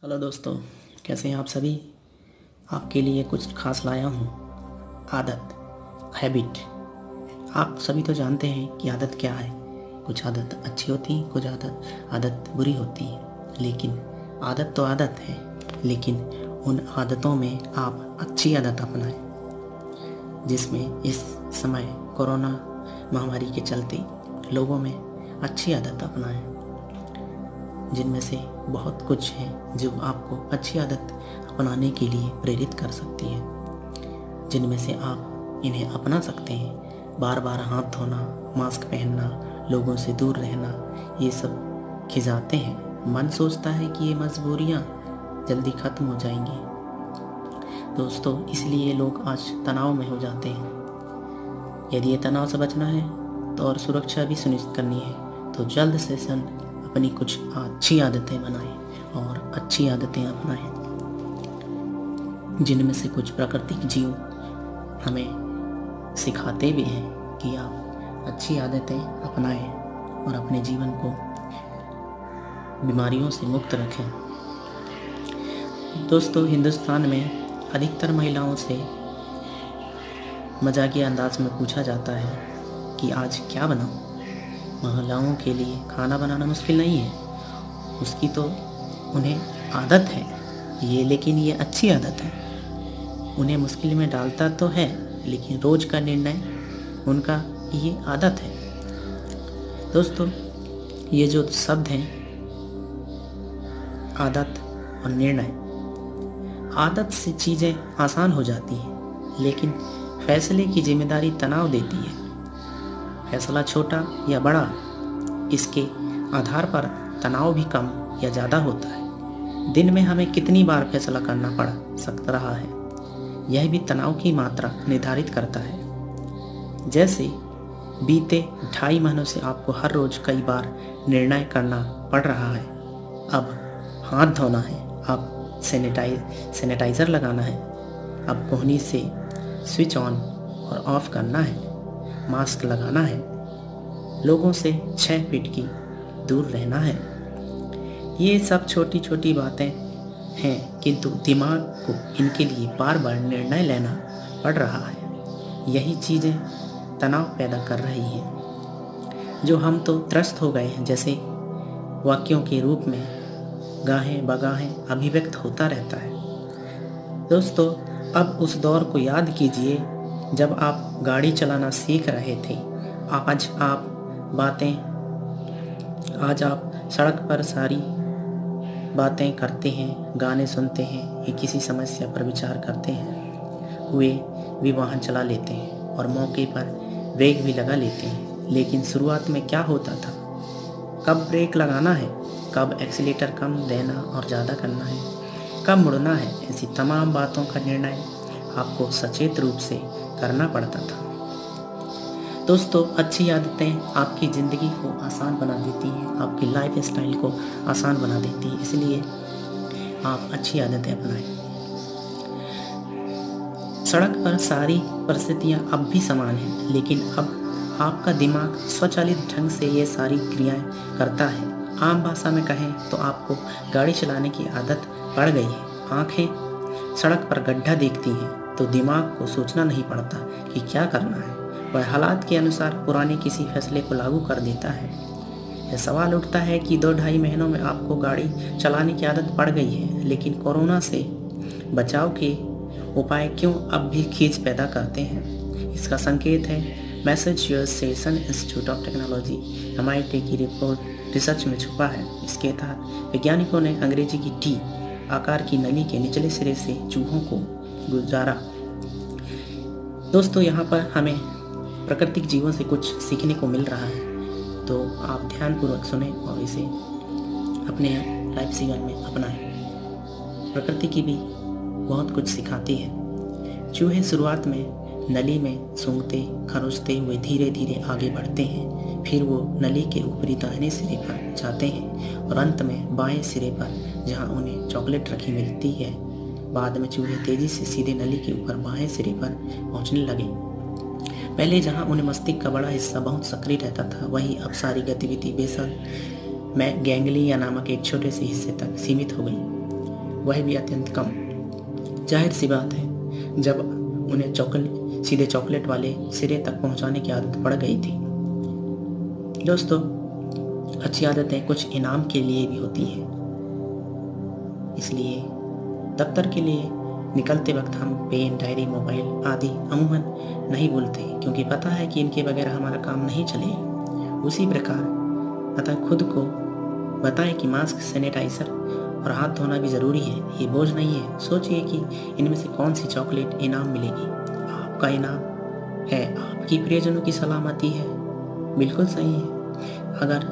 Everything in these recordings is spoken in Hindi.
हेलो दोस्तों, कैसे हैं आप सभी। आपके लिए कुछ खास लाया हूँ। आदत, हैबिट। आप सभी तो जानते हैं कि आदत क्या है। कुछ आदत अच्छी होती हैं, कुछ आदत बुरी होती है। लेकिन आदत तो आदत है। लेकिन उन आदतों में आप अच्छी आदत अपनाएं, जिसमें इस समय कोरोना महामारी के चलते लोगों में अच्छी आदत अपनाएं, जिनमें से बहुत कुछ है जो आपको अच्छी आदत अपनाने के लिए प्रेरित कर सकती है, जिनमें से आप इन्हें अपना सकते हैं। बार बार हाथ धोना, मास्क पहनना, लोगों से दूर रहना, ये सब खिंचाते हैं। मन सोचता है कि ये मजबूरियाँ जल्दी ख़त्म हो जाएंगी दोस्तों, इसलिए लोग आज तनाव में हो जाते हैं। यदि ये तनाव से बचना है तो और सुरक्षा भी सुनिश्चित करनी है तो जल्द से जल्द अपनी कुछ अच्छी आदतें बनाएं और अच्छी आदतें अपनाएं, जिनमें से कुछ प्राकृतिक जीव हमें सिखाते भी हैं कि आप अच्छी आदतें अपनाएं और अपने जीवन को बीमारियों से मुक्त रखें। दोस्तों, हिंदुस्तान में अधिकतर महिलाओं से मजाकिया अंदाज में पूछा जाता है कि आज क्या बनाऊं। महिलाओं के लिए खाना बनाना मुश्किल नहीं है, उसकी तो उन्हें आदत है ये, लेकिन ये अच्छी आदत है। उन्हें मुश्किल में डालता तो है, लेकिन रोज का निर्णय उनका ये आदत है। दोस्तों, ये जो शब्द हैं आदत और निर्णय, आदत से चीज़ें आसान हो जाती हैं, लेकिन फैसले की जिम्मेदारी तनाव देती है। फैसला छोटा या बड़ा, इसके आधार पर तनाव भी कम या ज़्यादा होता है। दिन में हमें कितनी बार फैसला करना पड़ सकता रहा है, यह भी तनाव की मात्रा निर्धारित करता है। जैसे बीते 2.5 महीनों से आपको हर रोज़ कई बार निर्णय करना पड़ रहा है। अब हाथ धोना है, अब सैनिटाइज़र लगाना है, अब कोहनी से स्विच ऑन और ऑफ करना है, मास्क लगाना है, लोगों से 6 फीट की दूर रहना है। ये सब छोटी छोटी बातें हैं, किंतु दिमाग को इनके लिए बार बार निर्णय लेना पड़ रहा है। यही चीज़ें तनाव पैदा कर रही हैं, जो हम तो त्रस्त हो गए हैं। जैसे वाक्यों के रूप में गाहें बगाहें अभिव्यक्त होता रहता है। दोस्तों, अब उस दौर को याद कीजिए जब आप गाड़ी चलाना सीख रहे थे। आज आप सड़क पर सारी बातें करते हैं, गाने सुनते हैं या किसी समस्या पर विचार करते हैं हुए भी वाहन चला लेते हैं और मौके पर ब्रेक भी लगा लेते हैं। लेकिन शुरुआत में क्या होता था? कब ब्रेक लगाना है, कब एक्सीलेटर कम देना और ज़्यादा करना है, कब मुड़ना है, ऐसी तमाम बातों का निर्णय आपको सचेत रूप से करना पड़ता था। दोस्तों, अच्छी आदतें आपकी ज़िंदगी को आसान बना देती हैं, आपकी लाइफ स्टाइल को आसान बना देती है। इसलिए आप अच्छी आदतें अपनाएं। सड़क पर सारी परिस्थितियां अब भी समान हैं, लेकिन अब आपका दिमाग स्वचालित ढंग से ये सारी क्रियाएं करता है। आम भाषा में कहें तो आपको गाड़ी चलाने की आदत पड़ गई है। आंखें सड़क पर गड्ढा देखती हैं तो दिमाग को सोचना नहीं पड़ता कि क्या करना है, वह हालात के अनुसार पुराने किसी फैसले को लागू कर देता है। यह सवाल उठता है कि 2-2.5 महीनों में आपको गाड़ी चलाने की आदत पड़ गई है, लेकिन कोरोना से बचाव के उपाय क्यों अब भी खींच पैदा करते हैं? इसका संकेत है Massachusetts institute of technology MIT की रिसर्च में छुपा है। इसके तहत वैज्ञानिकों ने अंग्रेजी की टी आकार की नली के निचले सिरे से चूहों को गुजारा। दोस्तों, यहाँ पर हमें प्राकृतिक जीवों से कुछ सीखने को मिल रहा है, तो आप ध्यानपूर्वक सुने और इसे अपने लाइफ जीवन में अपनाएं। प्रकृति की भी बहुत कुछ सिखाती है। चूहे शुरुआत में नली में सूंघते खरोचते हुए धीरे धीरे आगे बढ़ते हैं, फिर वो नली के ऊपरी दाहिने सिरे पर जाते हैं और अंत में बाएं सिरे पर, जहाँ उन्हें चॉकलेट रखी मिलती है। बाद में चूहे तेजी से सीधे नली के ऊपर बाएं सिरे पर पहुंचने लगे। पहले जहां उन्हें मस्तिष्क का बड़ा हिस्सा बहुत सक्रिय रहता था, वहीं अब सारी गतिविधि बेसल में गैंग्लिया नामक एक छोटे से हिस्से तक सीमित हो गई। वह भी अत्यंत कम। जाहिर सी बात है, जब उन्हें सीधे चॉकलेट वाले सिरे तक पहुंचाने की आदत पड़ गई थी। दोस्तों, अच्छी आदतें कुछ इनाम के लिए भी होती हैं, इसलिए दफ्तर के लिए निकलते वक्त हम पेन, डायरी, मोबाइल आदि अमूमन नहीं भूलते, क्योंकि पता है कि इनके बगैर हमारा काम नहीं चलेगा। उसी प्रकार अतः खुद को बताएं कि मास्क, सैनिटाइजर और हाथ धोना भी ज़रूरी है। ये बोझ नहीं है। सोचिए कि इनमें से कौन सी चॉकलेट इनाम मिलेगी। आपका इनाम है आपकी प्रियजनों की सलामती है। बिल्कुल सही है। अगर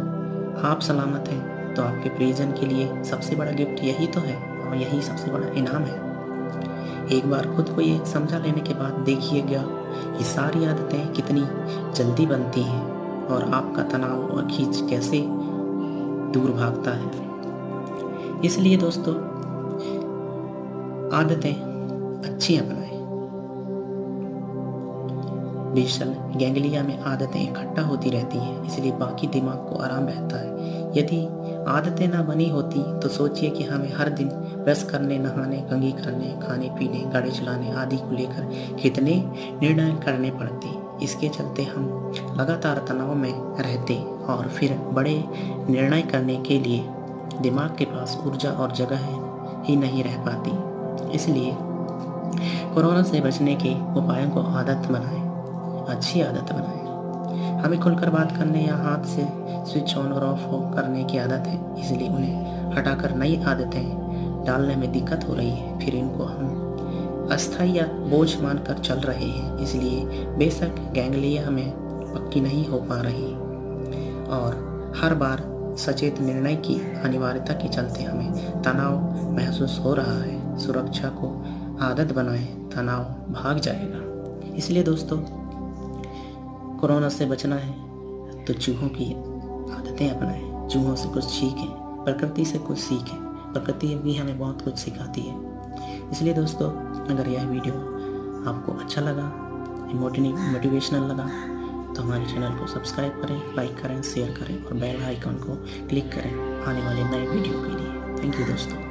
आप सलामत हैं तो आपके प्रियजन के लिए सबसे बड़ा गिफ्ट यही तो है और यही सबसे बड़ा इनाम है। एक बार खुद को ये समझा लेने के बाद देखिएगा कि सारी आदतें कितनी जल्दी बनती हैं और आपका तनाव और खींच कैसे दूर भागता है। इसलिए दोस्तों, आदतें अच्छी अपनाएं। बेशल गैंग्लिया में आदतें इकट्ठा होती रहती हैं, इसलिए बाकी दिमाग को आराम रहता है। यदि आदतें ना बनी होती तो सोचिए कि हमें हर दिन ब्रश करने, नहाने, कंघी करने, खाने पीने, गाड़ी चलाने आदि को लेकर कितने निर्णय करने पड़ते। इसके चलते हम लगातार तनाव में रहते और फिर बड़े निर्णय करने के लिए दिमाग के पास ऊर्जा और जगह ही नहीं रह पाती। इसलिए कोरोना से बचने के उपायों को आदत बनाएं, अच्छी आदत बनाएं। हमें खुलकर बात करने या हाथ से स्विच ऑन और ऑफ करने की आदत है, इसलिए उन्हें हटाकर नई आदतें डालने में दिक्कत हो रही है। फिर इनको हम अस्थायी या बोझ मानकर चल रहे हैं, इसलिए बेशक गैंग्लिया में पक्की नहीं हो पा रही और हर बार सचेत निर्णय की अनिवार्यता के चलते हमें तनाव महसूस हो रहा है। सुरक्षा को आदत बनाएं, तनाव भाग जाएगा। इसलिए दोस्तों, कोरोना से बचना है तो चूहों की आदतें अपनाएं, चूहों से कुछ सीखें, प्रकृति से कुछ सीखें। प्रकृति भी हमें बहुत कुछ सिखाती है। इसलिए दोस्तों, अगर यह वीडियो आपको अच्छा लगा, मोटिवेशनल लगा, तो हमारे चैनल को सब्सक्राइब करें, लाइक करें, शेयर करें और बेल आइकन को क्लिक करें आने वाले नए वीडियो के लिए। थैंक यू दोस्तों।